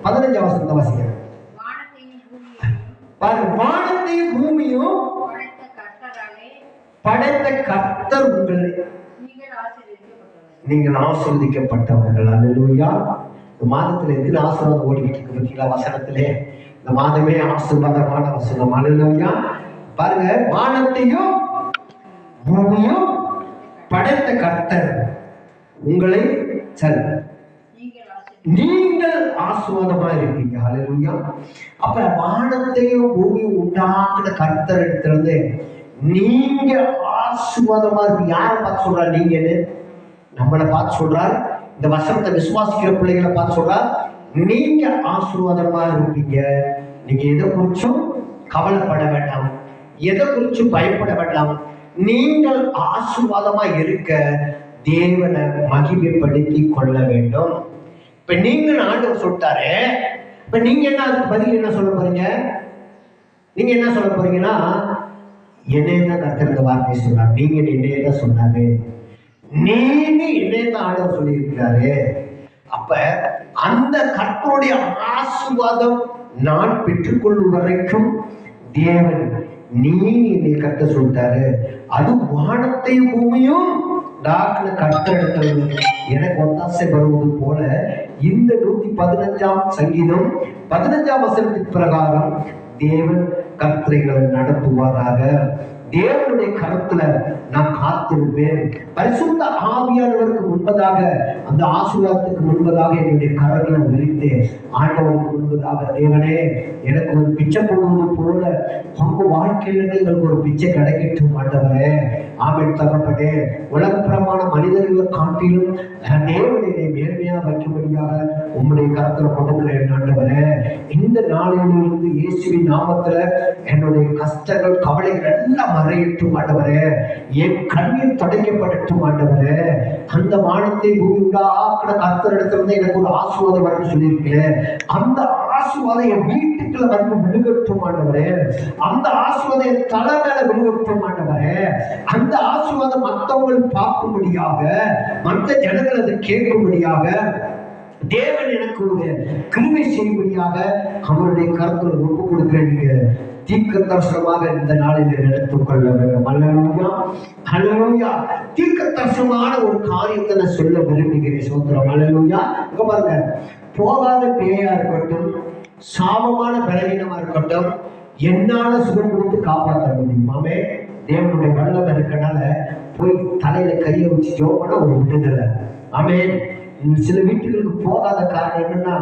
15ஆம் வசனத்தை வாசிங்க. வானத்தையும் பூமியும் படைத்த கர்த்தர் உங்களை நீங்கள் ஆசீர்வதிக்கப்பட்டவர்கள். அல்லேலூயா. இந்த மாதத்துல எத்தனை ஆசீர்வாதம் ஓடிக்கிட்டு இருக்கு பார்த்தீங்களா? வசனத்திலே இந்த மாதமே ஆசீர்வாதமான வசனம். அல்லேலூயா. பாருங்க, வானத்தையும் பூமியும் படைத்த கர்த்தர் உங்களை நீங்கள் ஆசீர்வாதமா இருப்பீங்க. அல்லேலூயா. அப்ப வானத்தையும் பூமியும் உண்டாக்குன கர்த்தர் இடத்திலிருந்து நீங்க ஆசீர்வாதமா இருப்பீங்க. யாரை பார்த்து சொல்றாரு? நீங்கன்னு நம்மளை பார்த்து சொல்றார். இந்த வசனத்தை விசுவாசிக்கிற பிள்ளைகளை பார்த்து சொல்றார், நீங்க ஆசீர்வாதமா இருப்பீங்க. நீங்க எதை குறிச்சும் கவலைப்பட வேண்டாம், எதை குறிச்சும் பயப்பட வேண்டாம். நீங்கள் ஆசீர்வாதமா இருக்க தேவனை மகிமைப்படுத்தி கொள்ள வேண்டும். இப்ப நீங்க ஆண்டவர் சொல்லிட்டாரு. இப்ப நீங்க என்ன அதுக்கு பதில் என்ன சொல்ல போறீங்க? நீங்க என்ன சொல்ல போறீங்கன்னா, என்னையதான் கர்த்தர் இந்த வார்த்தையை சொன்னார், நீங்க என்னையதான் சொன்னாரு, நீங்க என்னையதான் ஆண்டவர் சொல்லி இருக்கிறாரு. அப்ப அந்த கர்த்தருடைய ஆசீர்வாதம் நான் பெற்றுக்கொள்ளும் வரைக்கும் தேவன் நீங்க என்னை கட்ட சொல்லிட்டாரு. அது வானத்தையும் பூமியும் டாக்டர் கர்த்தரிடத்தில் எனக்கு ஒத்தாசை வருவது போல இந்த 115ஆம் சங்கீதம் 15ஆம் வசனத்தின் பிரகாரம் தேவன் கர்த்தரைகளை நடத்துவாராக. தேவனுடைய கரத்துல நான் காத்திருப்பேன். பரிசுத்த ஆவியானவருக்கு முன்பதாக, அந்த ஆசீர்வாதத்துக்கு முன்பதாக என்னுடைய கரங்களை விரித்து ஆண்டவருக்கு முன்பதாக, தேவனே எனக்கு ஒரு பிச்சை போடுவது போல உங்க வாழ்க்கையில எங்களுக்கு ஒரு பிச்சை கிடைக்கட்டும் ஆண்டவரே. ஆமென் தகப்பனே. உலகப்புறமான மனிதர்களை காட்டிலும் தேவனை மேன்மையாக வைக்கும்படியாக உம்முடைய கரத்துல கொடுக்கிறேன் ஆண்டவரே. இந்த நாளிலிருந்து இயேசுவின் நாமத்துல என்னுடைய கஷ்டங்கள் கவலைகள் எல்லாம் மறையட்டும் ஆண்டவரே. என் கண்ணீர் துடைக்கப்படட்டும் ஆண்டவரே. அந்த வானத்தை பூமி உண்டாக்குன கர்த்தரிடத்துல எனக்கு ஒரு ஆசீர்வாதம் வரணும்னு சொல்லியிருக்கேன். அந்த ஆசீர்வாதம் என் வீட்டுக்குள்ள வந்து விழுகட்டும் ஆண்டவரே. அந்த ஆசீர்வாதம் என் தலை மேல விழுகட்டும் ஆண்டவரே. அந்த ஆசீர்வாதம் மற்றவர்கள் பார்க்கும்படியாக, மற்ற ஜனங்கள் அதை கேட்கும்படியாக தேவன் எனக்கு ஒரு கிருபை செய்யும்படியாக அவருடைய கருத்துல ஒப்பு கொடுக்கிறேன். நீங்க தீர்க்க தரிசனமாக இந்த நாளில் எடுத்துக் கொள்ள வேண்டும். அல்லேலூயா, அல்லேலூயா. தீர்க்க தரிசனமான ஒரு காரியத்தை நான் சொல்ல விரும்புகிறேன். சோத்திரம். அல்லேலூயா. இங்க பாருங்க, போகாத பேயா இருக்கட்டும், சாபமான பலவீனமா இருக்கட்டும், என்னால சுகம் கொடுத்து காப்பாற்ற முடியுமாமே. தேவனுடைய வல்லமை இருக்கனால போய் தலையில கையை வச்சு ஜோபன ஒரு விடுதலை. ஆமென். சில வீட்டுகளுக்கு போகாத காரணம் என்னன்னா